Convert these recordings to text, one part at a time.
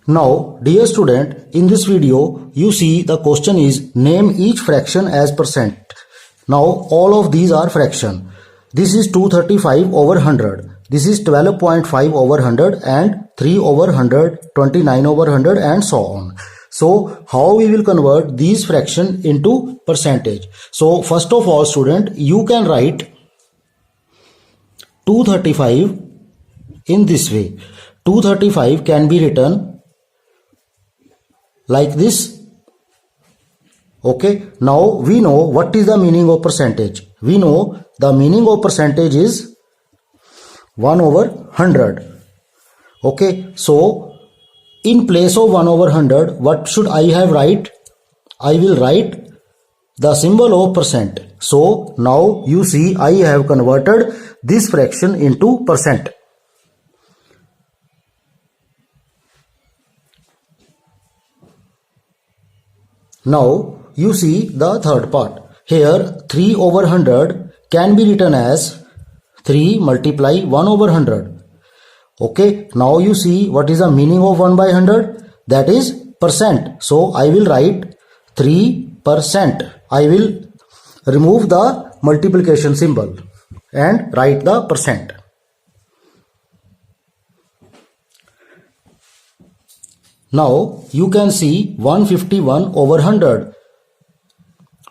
Now, dear student, in this video, you see the question is name each fraction as percent. Now, all of these are fraction. This is 235 over 100. This is 12.5 over 100 and 3 over 100, 29 over 100 and so on. So, how we will convert these fraction into percentage? So, first of all, student, you can write 235 in this way. 235 can be written like this. Okay, now we know what is the meaning of percentage. We know the meaning of percentage is 1 over 100. Okay, so in place of 1 over 100, what should I have write? I will write the symbol of percent. So now you see I have converted this fraction into percent. Now you see the third part. Here 3 over 100 can be written as 3 multiply 1 over 100. Okay, now you see what is the meaning of 1 by 100? That is percent. So I will write 3%. I will remove the multiplication symbol and write the percent. Now you can see 151 over 100.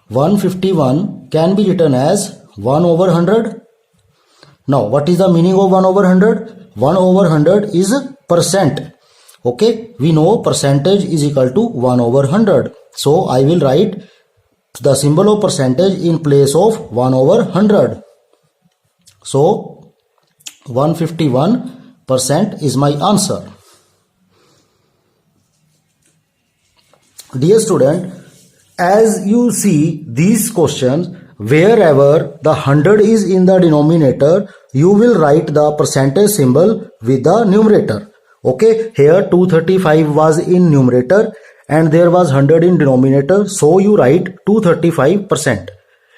151 can be written as 1 over 100. Now what is the meaning of 1 over 100? 1 over 100 is percent. Okay, we know percentage is equal to 1 over 100. So I will write the symbol of percentage in place of 1 over 100. So 151% is my answer. Dear student, as you see these questions, wherever the 100 is in the denominator, you will write the percentage symbol with the numerator. Okay, here 235 was in numerator and there was 100 in denominator, so you write 235%.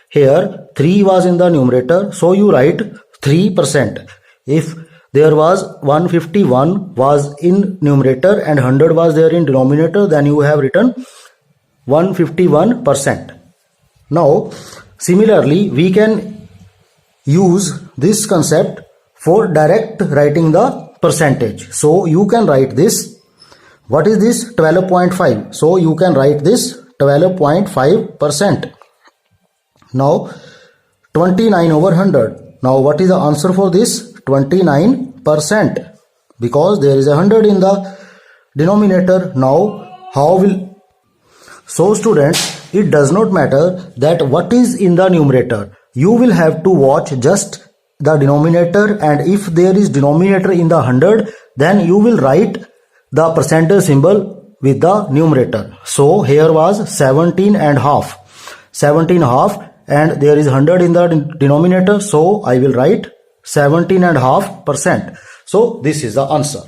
Here 3 was in the numerator, so you write 3%. If there was 151 was in numerator and 100 was there in denominator, then you have written 151%. Now, similarly, we can use this concept for direct writing the percentage. So, you can write this. What is this? 12.5. So, you can write this 12.5%. Now, 29 over 100. Now, what is the answer for this? 29%, because there is 100 in the denominator. Now how will, so students, it does not matter that what is in the numerator. You will have to watch just the denominator, and if there is denominator in the 100, then you will write the percentage symbol with the numerator. So here was 17 and half, 17 half, and there is 100 in the denominator, so I will write 17.5%. So this is the answer.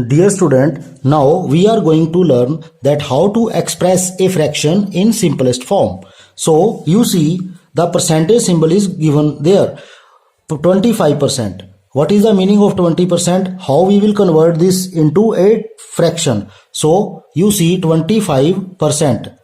Dear student, now we are going to learn that how to express a fraction in simplest form. So you see the percentage symbol is given there, 25%. What is the meaning of 20%? How we will convert this into a fraction? So you see 25%.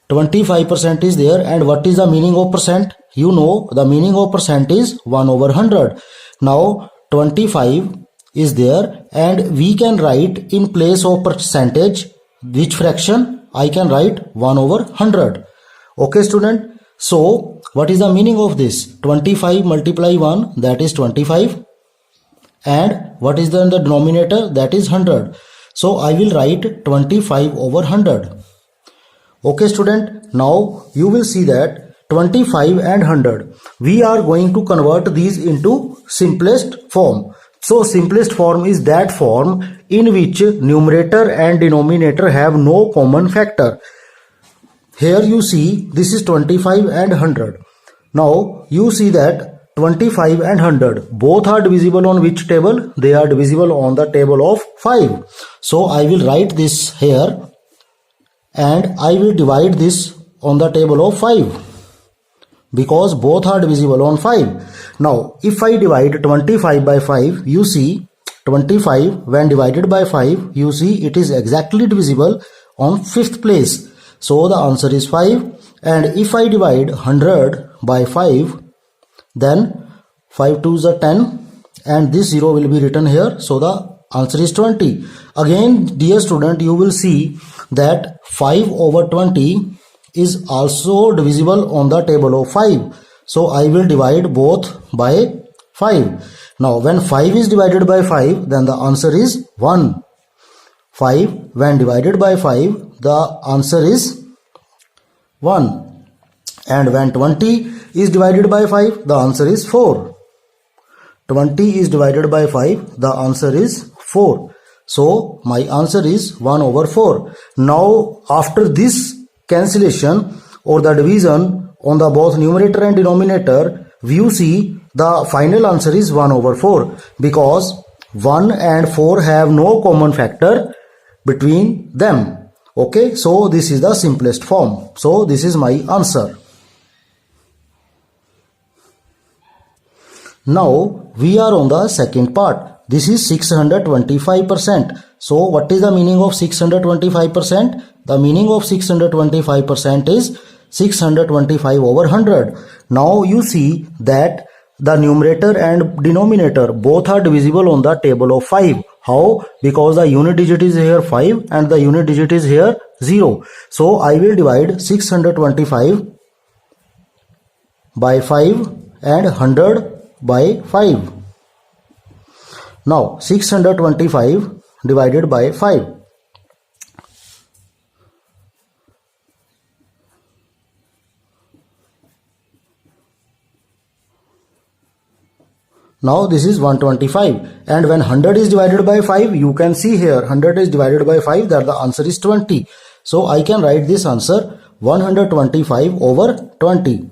25% is there, and what is the meaning of percent? You know the meaning of percent is 1 over 100. Now 25 is there, and we can write in place of percentage which fraction? I can write 1 over 100. Okay student, so what is the meaning of this? 25 multiply 1, that is 25, and what is the denominator? That is 100. So I will write 25 over 100. Okay student, now you will see that 25 and 100, we are going to convert these into simplest form. So simplest form is that form in which numerator and denominator have no common factor. Here you see this is 25 and 100. Now you see that 25 and 100 both are divisible on which table? They are divisible on the table of 5. So I will write this here, and I will divide this on the table of 5. because both are divisible on 5. Now, if I divide 25 by 5, you see 25 when divided by 5, you see it is exactly divisible on 5th place. So the answer is 5. And if I divide 100 by 5, then 5 2s are 10 and this 0 will be written here. So the answer is 20. Again, dear student, you will see that 5 over 20 is also divisible on the table of 5. So I will divide both by 5. Now when 5 is divided by 5, then the answer is 1. 5 when divided by 5, the answer is 1. And when 20 is divided by 5, the answer is 4. 20 is divided by 5, the answer is 4. So my answer is 1 over 4. Now after this cancellation or the division on the both numerator and denominator, you see the final answer is 1 over 4 because 1 and 4 have no common factor between them. Okay, so this is the simplest form. So this is my answer. Now we are on the second part. This is 625%. So what is the meaning of 625%? The meaning of 625% is 625 over 100. Now you see that the numerator and denominator both are divisible on the table of 5. How? Because the unit digit is here 5 and the unit digit is here 0. So I will divide 625 by 5 and 100 by 5. Now 625 divided by 5. Now this is 125, and when 100 is divided by 5, you can see here 100 is divided by 5, that the answer is 20. So I can write this answer 125 over 20.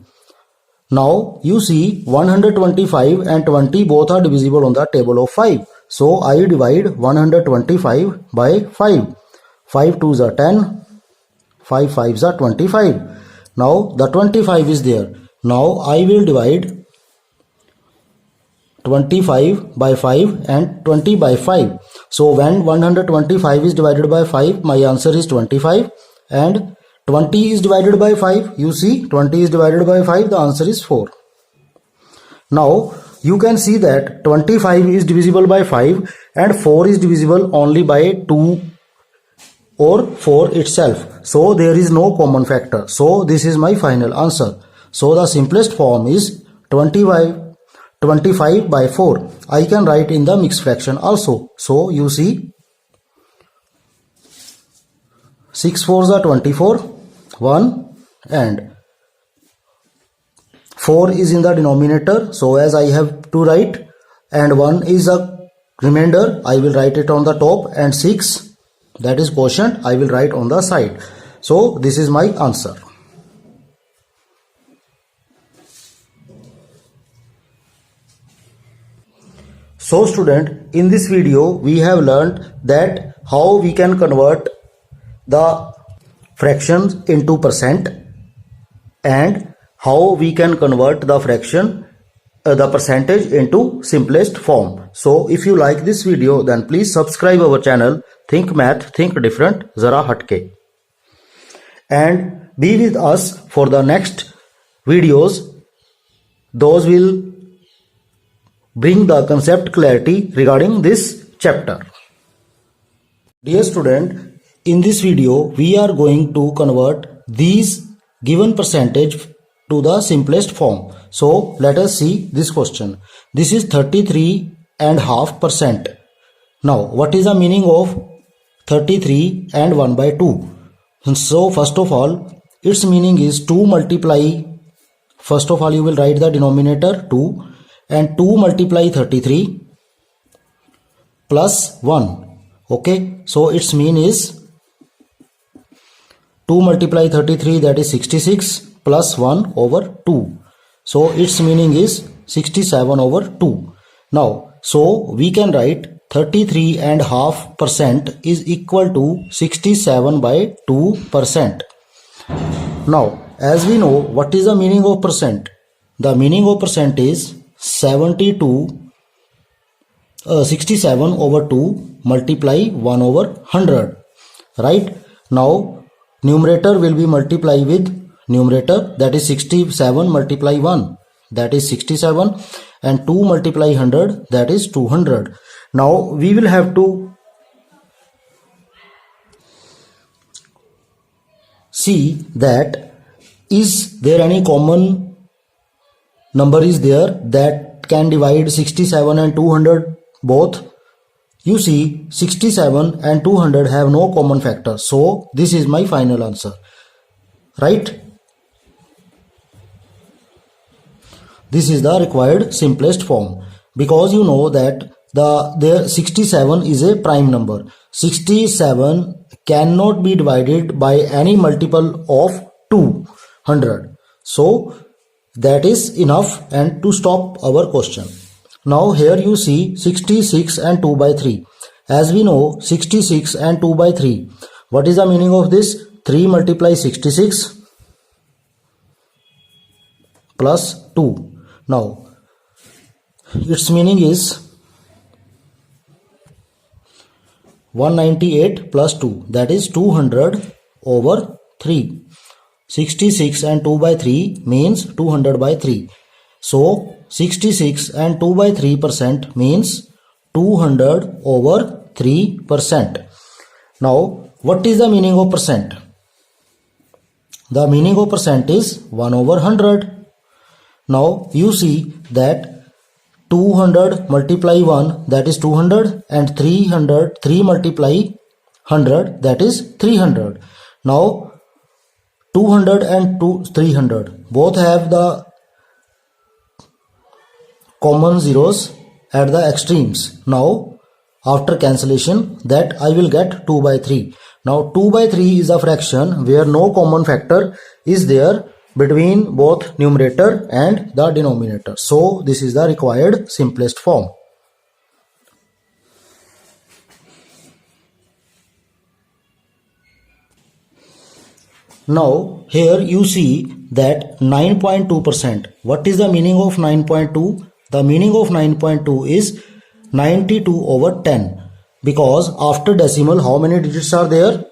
Now you see 125 and 20 both are divisible on the table of 5. So I divide 125 by 5. 5 2s are 10, 5 5s are 25. Now the 25 is there. Now I will divide 25 by 5 and 20 by 5. So when 125 is divided by 5, my answer is 25, and 20 is divided by 5, you see 20 is divided by 5, the answer is 4. Now you can see that 25 is divisible by 5 and 4 is divisible only by 2 or 4 itself. So there is no common factor. So this is my final answer. So the simplest form is 25 by 4. I can write in the mixed fraction also. So you see 6 4s are 24, 1 and 4 is in the denominator. So as I have to write, and 1 is a remainder, I will write it on the top, and 6, that is quotient, I will write on the side. So this is my answer. So student, in this video we have learned that how we can convert the fractions into percent and how we can convert the fraction, the percentage into simplest form. So if you like this video, then please subscribe our channel Think Math, Think Different, Zara Hatke, and be with us for the next videos. Those will bring the concept clarity regarding this chapter. Dear student, in this video we are going to convert these given percentage to the simplest form. So let us see this question. This is 33.5%. Now what is the meaning of 33 and 1 by 2? So first of all, its meaning is 2 multiply, first of all you will write the denominator 2, and 2 multiply 33 plus 1. Okay, so its mean is 2 multiply 33, that is 66, plus 1 over 2. So its meaning is 67 over 2. Now, so we can write 33.5% is equal to 67 by 2%. Now, as we know, what is the meaning of percent? the meaning of percent is 67 over 2 multiply 1 over 100. Right? Now numerator will be multiply with numerator, that is 67 multiply 1, that is 67, and 2 multiply 100, that is 200. Now we will have to see that is there any common number is there that can divide 67 and 200 both. You see 67 and 200 have no common factor, so this is my final answer. Right? This is the required simplest form, because you know that the 67 is a prime number. 67 cannot be divided by any multiple of 200. So that is enough and to stop our question. Now here you see 66 and 2 by 3. As we know 66 and 2 by 3. What is the meaning of this? 3 multiply 66 plus 2. Now its meaning is 198 plus 2, that is 200 over 3. 66 and 2 by 3 means 200 by 3. So 66 and 2 by 3% means 200 over 3%. Now what is the meaning of percent? The meaning of percent is 1 over 100. Now you see that 200 multiply 1, that is 200, and 3 multiply 100, that is 300. Now 200 and 300 both have the common zeros at the extremes. Now after cancellation, that I will get 2 by 3. Now 2 by 3 is a fraction where no common factor is there between both numerator and the denominator. So this is the required simplest form. Now here you see that 9.2%. What is the meaning of 9.2? The meaning of 9.2 is 92 over 10, because after decimal how many digits are there?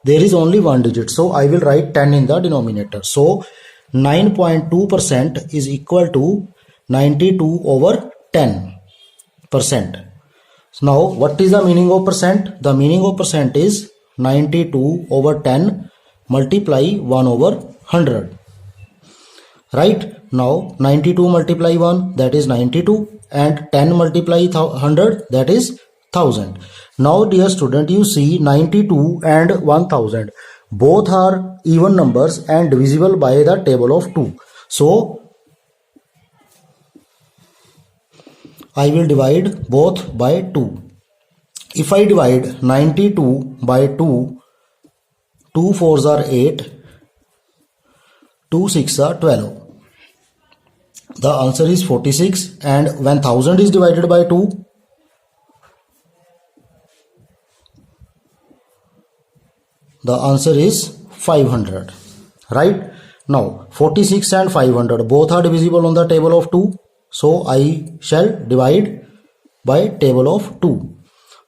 There is only one digit, so I will write 10 in the denominator. So 9.2% is equal to 92 over 10%. Now what is the meaning of percent? The meaning of percent is 92 over 10 multiply 1 over 100. Right? Now 92 multiply 1, that is 92, and 10 multiply 100, that is 1000. Now dear student, you see 92 and 1000 both are even numbers and divisible by the table of 2. So I will divide both by 2. If I divide 92 by 2, 2 4s are 8, 2 6s are 12. The answer is 46, and when 1000 is divided by 2, the answer is 500. Right? Now 46 and 500 both are divisible on the table of 2. So I shall divide by table of 2.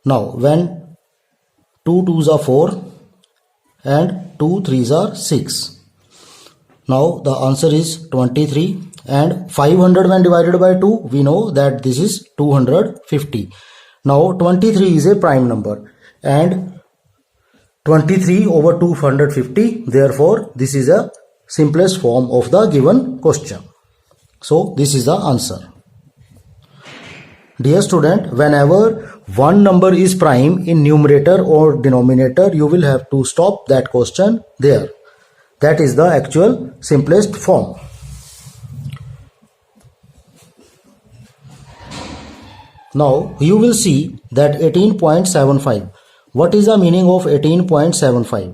Now when 2 2s are 4 and 2 3s are 6. Now the answer is 23, and 500 when divided by 2, we know that this is 250. Now 23 is a prime number and 23 over 250, therefore this is a simplest form of the given question. So this is the answer. Dear student, whenever one number is prime in numerator or denominator, you will have to stop that question there. That is the actual simplest form. Now you will see that 18.75. What is the meaning of 18.75?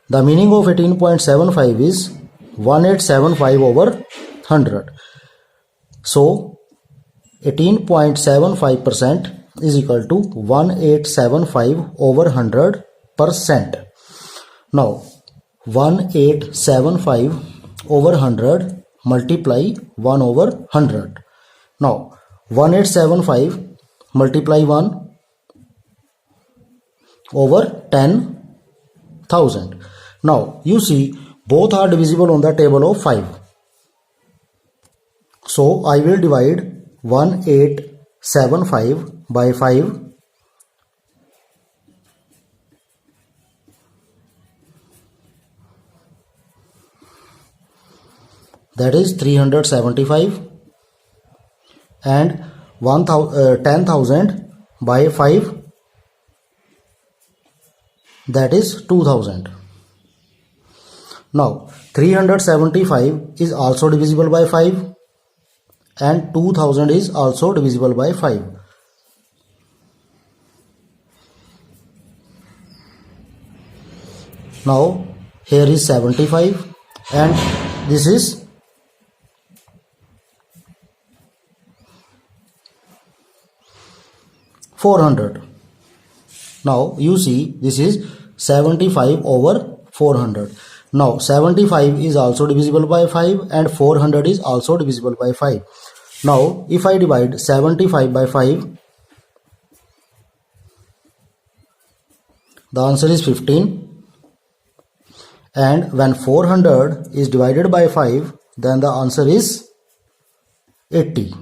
The meaning of 18.75 is 1875 over 100. So 18.75% is equal to 1875 over 100%. Now 1875 over 100 multiply 1 over 100. Now 1875 multiply 1 over 10,000. Now you see both are divisible on the table of 5. So I will divide 1875 by 5. That is 375, and 10,000 by 5, that is 2,000. Now 375 is also divisible by 5 and 2,000 is also divisible by 5. Now here is 75 and this is 400. Now you see this is 75 over 400. Now 75 is also divisible by 5 and 400 is also divisible by 5. Now if I divide 75 by 5, the answer is 15, and when 400 is divided by 5, then the answer is 80.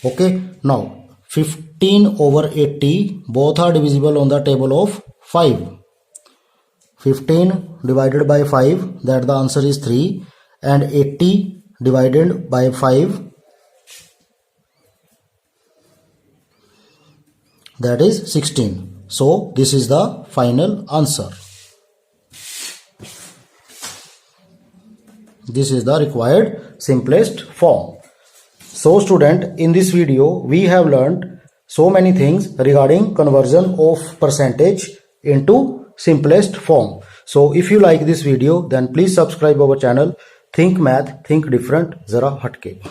Okay, now 15 over 80 both are divisible on the table of 5. 15 divided by 5, that the answer is 3, and 80 divided by 5, that is 16. So this is the final answer. This is the required simplest form. So student, in this video we have learned so many things regarding conversion of percentage into simplest form. So if you like this video, then please subscribe our channel Think Math Think Different Zara Hatke.